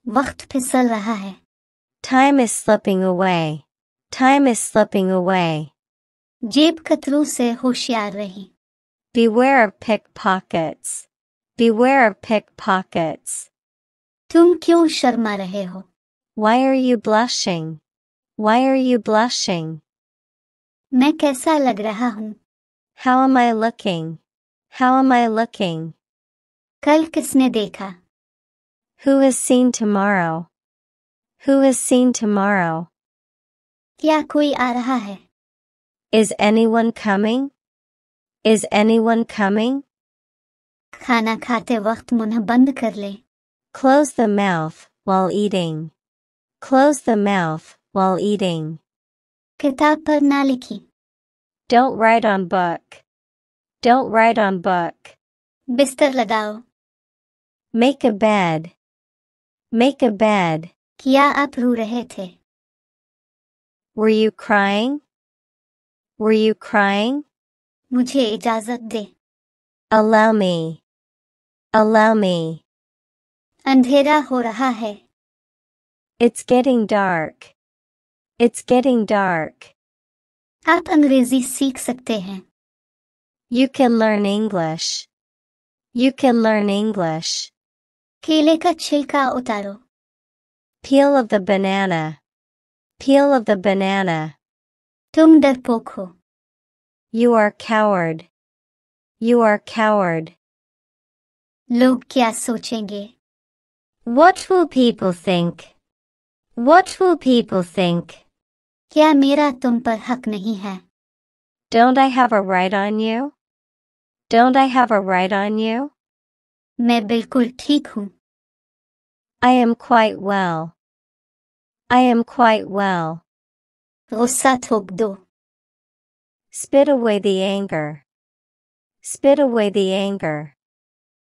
वक्त फिसल रहा है. Time is slipping away. Time is slipping away. जेब कतरों से होशियार रही. Beware of pickpockets. Beware of pickpockets. तुम क्यों शर्मा रहे हो? Why are you blushing? Why are you blushing? मैं कैसा लग रहा हूँ? How am I looking? How am I looking? कल किसने देखा? Who is seen tomorrow? Who is seen tomorrow? क्या कोई आ रहा है? Is anyone coming? Is anyone coming? खाना खाते वक्त मुंह बंद कर ले. Close the mouth while eating. Close the mouth while eating. किताब पर ना लिखी. Don't write on book. Don't write on book. बिस्तर लगाओ. Make a bed. Make a bed. क्या आप रो रहे थे? Were you crying? Were you crying? मुझे इजाजत दे. Allow me. Allow me. अंधेरा हो रहा है. It's getting dark. It's getting dark. आप अंग्रेजी सीख सकते हैं. You can learn English. You can learn English. केले का छिलका उतारो. Peel of the banana. Peel of the banana. तुम डरपोक हो. You are coward. You are coward. लोग क्या सोचेंगे? What will people think? What will people think? क्या मेरा तुम पर हक नहीं है? Don't I have a right on you? Don't I have a right on you? मैं बिल्कुल ठीक हूँ. I am quite well. I am quite well. गुस्सा थूक दो. Spit away the anger. Spit away the anger.